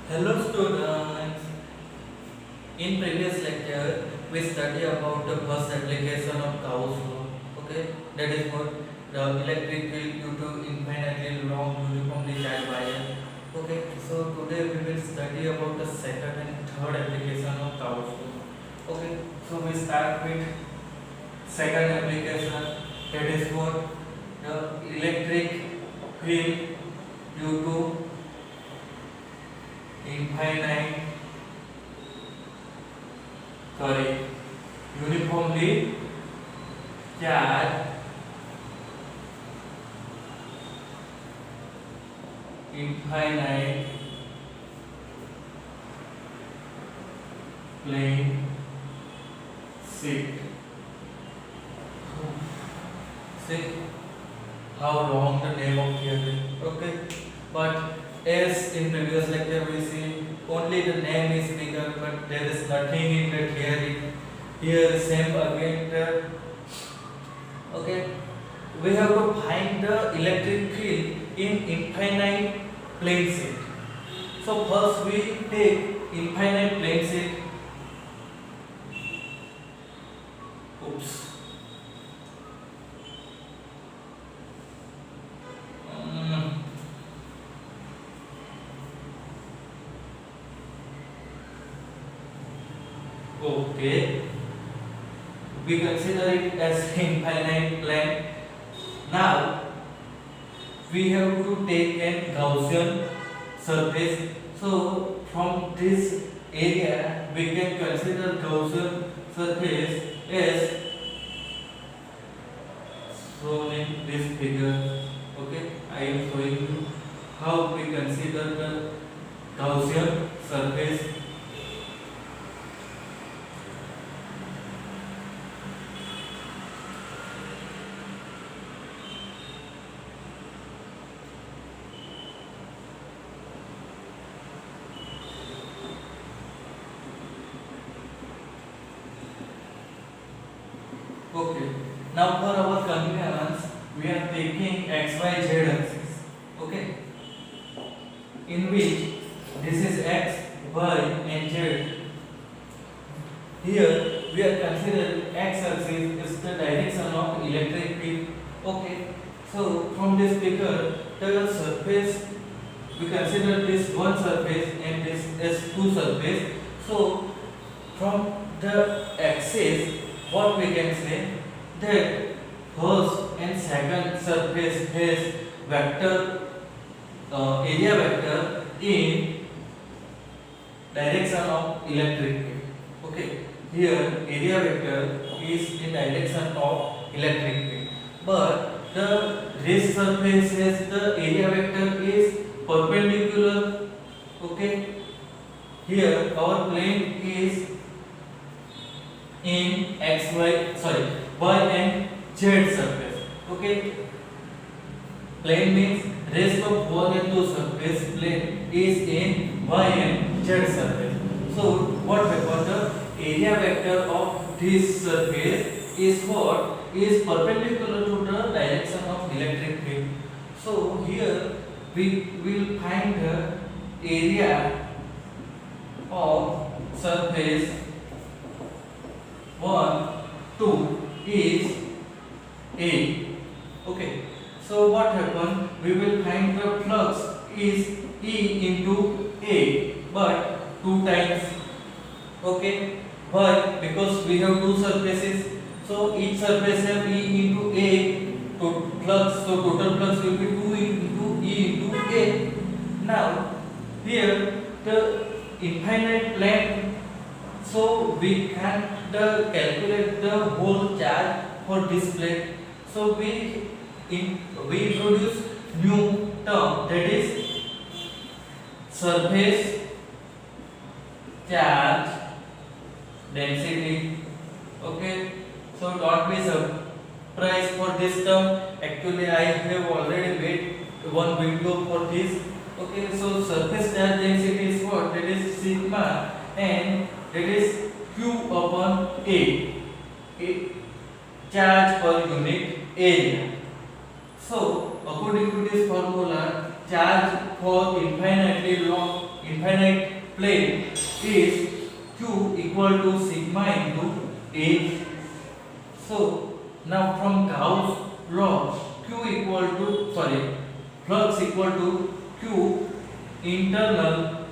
Hello students. In previous lecture, we study about the first application of Gauss law. Okay, that is what the electric field due to infinitely long uniformly charged wire. Okay, so today we will study about the second and third application of Gauss law. Okay, so we start with second application. That is what the electric field due to infinite sorry uniformly charged infinite plane sheet. See how long the name of theory. Okay, but as in previous lecture we see only the name is bigger, but there is nothing in the theory. Here same again. Okay, we have to find the electric field in infinite plane sheet. So first we take infinite plane sheet. Oops. Okay, we consider it as infinite plane. Now we have to take a Gaussian surface. So from this area we can consider Gaussian surface as shown in this figure. Okay, I am showing you how we consider the Gaussian surface. Okay. Now for our convenience, we are taking x, y, z axis. Okay. In which this is x, y, and z. Here we are considering x axis is the direction of electric field. Okay. So from this figure, the surface we consider this one surface and this as two surface. So from the axis, what we can say that first and second surface has vector area vector in direction of electric field. Okay, here area vector is in direction of electric field, but this surface has the area vector is perpendicular. Okay, here our plane is in y and z surface. Okay, plane means rest of one and two surface plane is in y and z surface. So what happens, the area vector of this surface is what is perpendicular to the direction of electric field. So here we will find the area of surface 1, 2 is A. Okay. So what happened? We will find the flux is E into A, but 2 times. Okay. Why? Because we have two surfaces. So each surface have E into A to flux. So total flux will be 2 into E into A. Now here the infinite plane. So we can calculate the whole charge for this plate. So we introduce new term, that is surface charge density. Okay, so don't be surprised for this term. Actually I have already made one video for this. Okay, so surface charge density is what? That is sigma, and that is Q upon A, charge per unit area. So according to this formula, charge for infinitely long infinite plane is Q equal to sigma into A. So now from Gauss law, flux equal to Q internal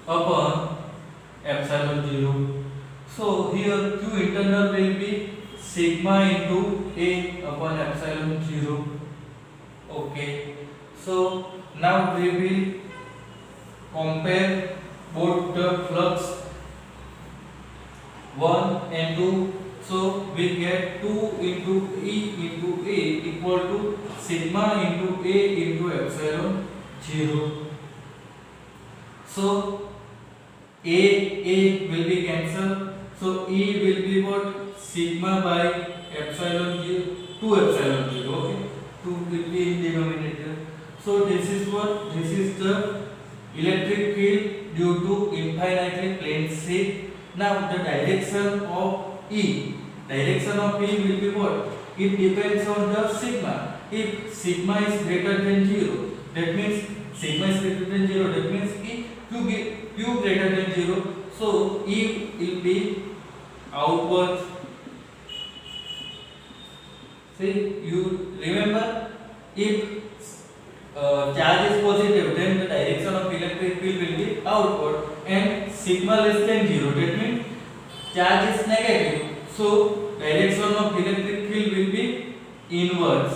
upon epsilon 0. So here Q internal will be sigma into A upon epsilon 0. Okay. So now we will compare both the flux 1 and 2. So we get 2 into E into A equal to sigma into A into epsilon 0. So A will be cancelled. So E will be what? Sigma by epsilon 0, 2 epsilon 0. Okay. 2 will be in denominator. So this is what? This is the electric field due to infinitely plane shape. Now the direction of E. Direction of E will be what? It depends on the sigma. If sigma is greater than 0, that means sigma is greater than 0, that means Q greater than 0. So E will be outward. See, you remember, if charge is positive, then the direction of electric field will be outward, and sigma less than 0, that means charge is negative. So direction of electric field will be inwards.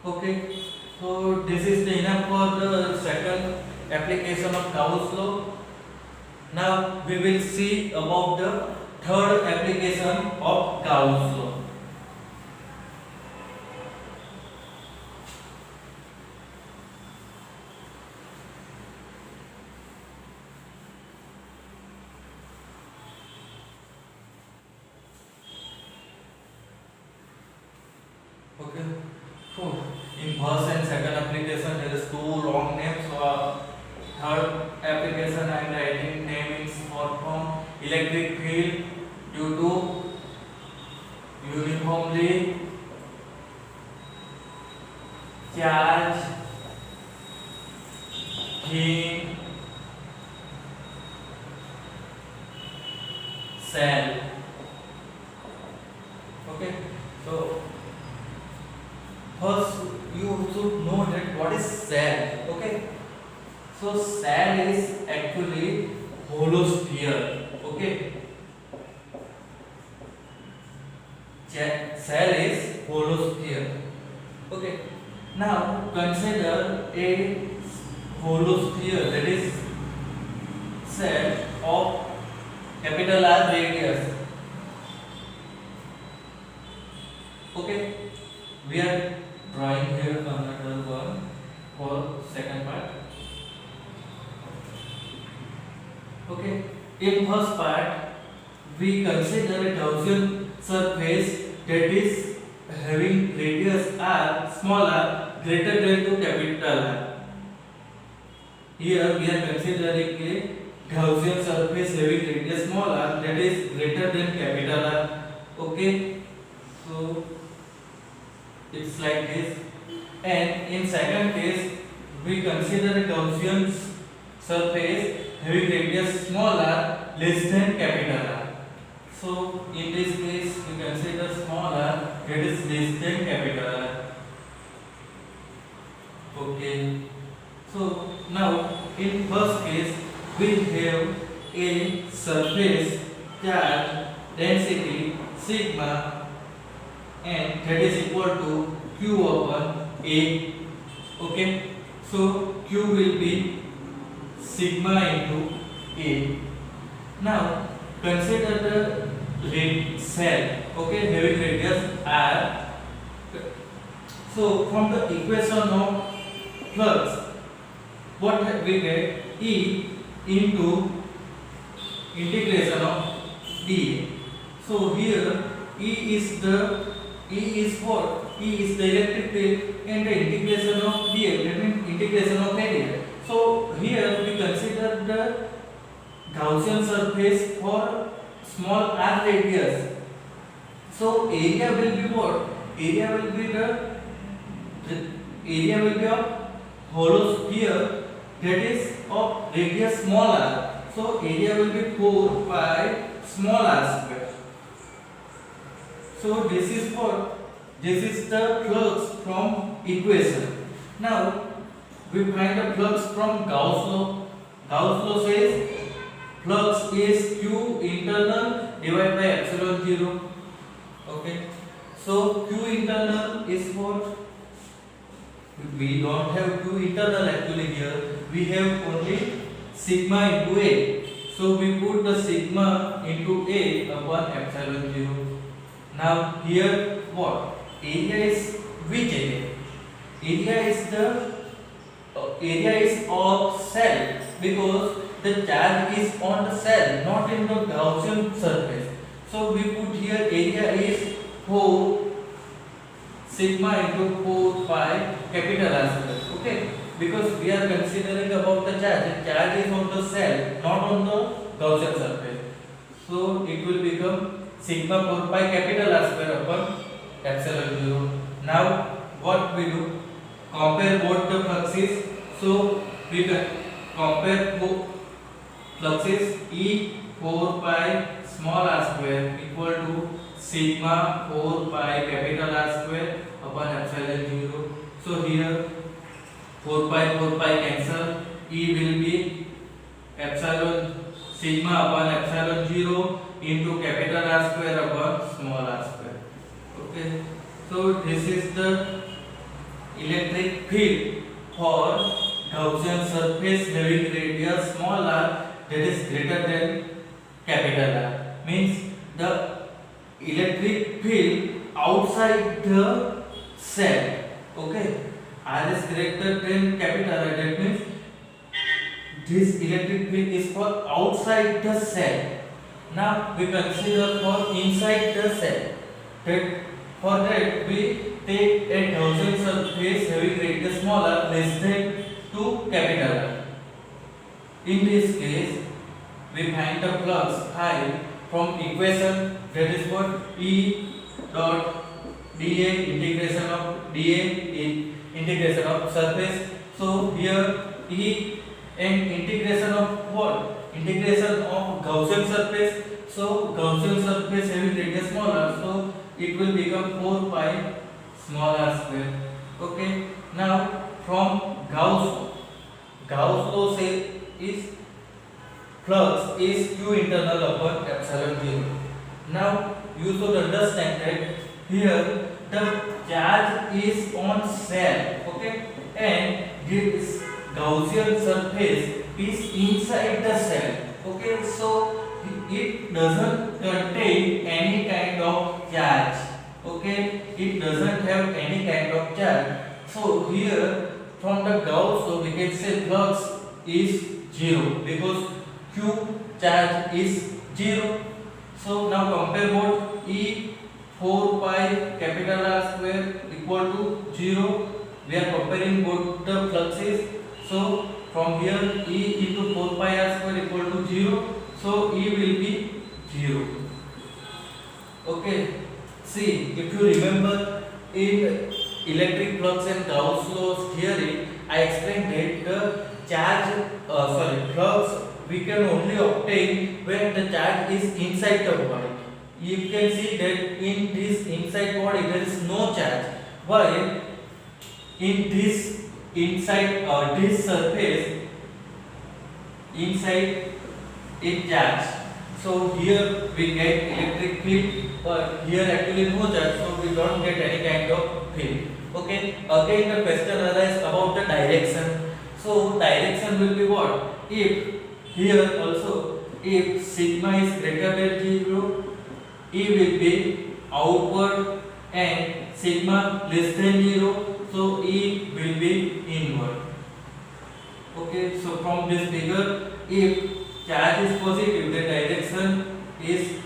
Okay. So this is the enough for the second application of Gauss law. Now we will see about the third application of Gauss law. Okay. So in first and second application there is two long names. So third application I am writing name is short form electric field due to uniformly charged thin cell. Okay. So first you should know that what is cell. Okay. So cell is actually hollow sphere. Okay. Cell is hollow sphere. Okay. Now consider a hollow sphere, that is cell of capital R radius. Okay. We are drawing here another one for second part. Okay. In first part, we consider a Gaussian surface that is having radius r, small r, greater than to capital R. Here we are considering a Gaussian surface having radius small r that is greater than capital R. Okay. So it's like this. And in second case, we consider a Gaussian surface having radius small r less than capital R. So in this case, we consider small r that is less than capital R. Okay. So now in first case, we have a surface charge density sigma, and that is equal to Q upon A. Okay. So Q will be sigma into A. Now consider the cell, okay, having radius r. So from the equation of flux, what we get? E into integration of dA. So here E is what? E is the electric field, and the integration of dA, that means integration of area. So here we consider the Gaussian surface for small r radius. So area will be what? Area will be the area will be of hollow sphere that is of radius small r. So area will be 4 pi small r square. So this is the flux from equation. Now we find the flux from Gauss law. Gauss law says flux is Q internal divided by epsilon 0. Okay. So Q internal is what? We don't have Q internal actually here. We have only sigma into A. So we put the sigma into A upon epsilon 0. Now here what? Area is which area? Area is of cell, because the charge is on the cell, not in the Gaussian surface. So we put here area is 4 sigma into 4 pi capital R square. Okay, because we are considering about the charge. The charge is on the cell, not on the Gaussian surface. So it will become sigma 4 pi capital R square upon epsilon 0. Now what we do? Compare both the fluxes. So we can compare both fluxes. E 4 pi small r square equal to sigma 4 pi capital R square upon epsilon 0. So here 4 pi cancel. E will be epsilon sigma upon epsilon 0 into capital R square upon small r square. Okay. So this is the electric field for Gaussian surface having radius small r that is greater than capital R. Means the electric field outside the cell. Okay. R is greater than capital R. That means this electric field is for outside the cell. Now we consider for inside the cell. For that we take a Gaussian surface having radius smaller less than 2 capital R. In this case, we find the flux phi from equation, that is what E dot dA integration of surface. So here E and integration of what? Integration of Gaussian surface. So Gaussian surface having radius smaller, so it will become 4 pi small r square. Okay. Now from Gauss law says is flux is Q internal upon epsilon 0. Now you should understand that here the charge is on cell. Okay, and this Gaussian surface is inside the cell. Okay, so it doesn't contain any kind of charge. Okay, it doesn't have any kind of charge. So here from the Gauss, so we can say flux is 0 because Q charge is 0. So now compare what? E 4 pi capital R square equal to 0. We are comparing both the fluxes. So from here E into 4 pi R square equal to 0. So E will be 0. Okay. See, if you remember in electric flux and Gauss laws theory, I explained that the flux we can only obtain when the charge is inside the body. You can see that in this inside body there is no charge, while in this inside this surface inside it charge. So here we get electric field, but here actually no charge, so we don't get any kind of field. Okay. Again the question arises about the direction. So direction will be what? If here also if sigma is greater than 0, E will be outward, and sigma less than 0, so E will be inward. Okay, so from this figure, if charge is positive, the direction is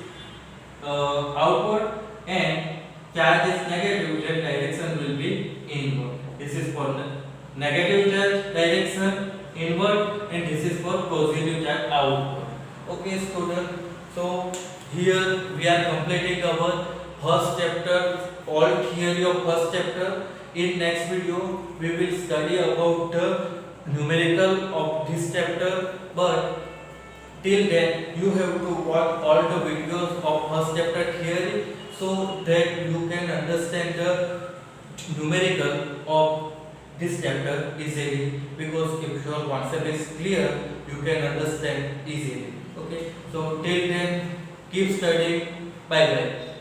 outward, and charge is negative, the direction will be inward. This is for the negative charge direction inward, and this is for positive charge outward. Okay, student. So here we are completing our first chapter, all theory of first chapter, In next video we will study about the numerical of this chapter, but till then you have to watch all the videos of first chapter theory so that you can understand the numerical of this chapter easily, because if your concept is clear you can understand easily. Okay, so till then keep studying. Bye bye.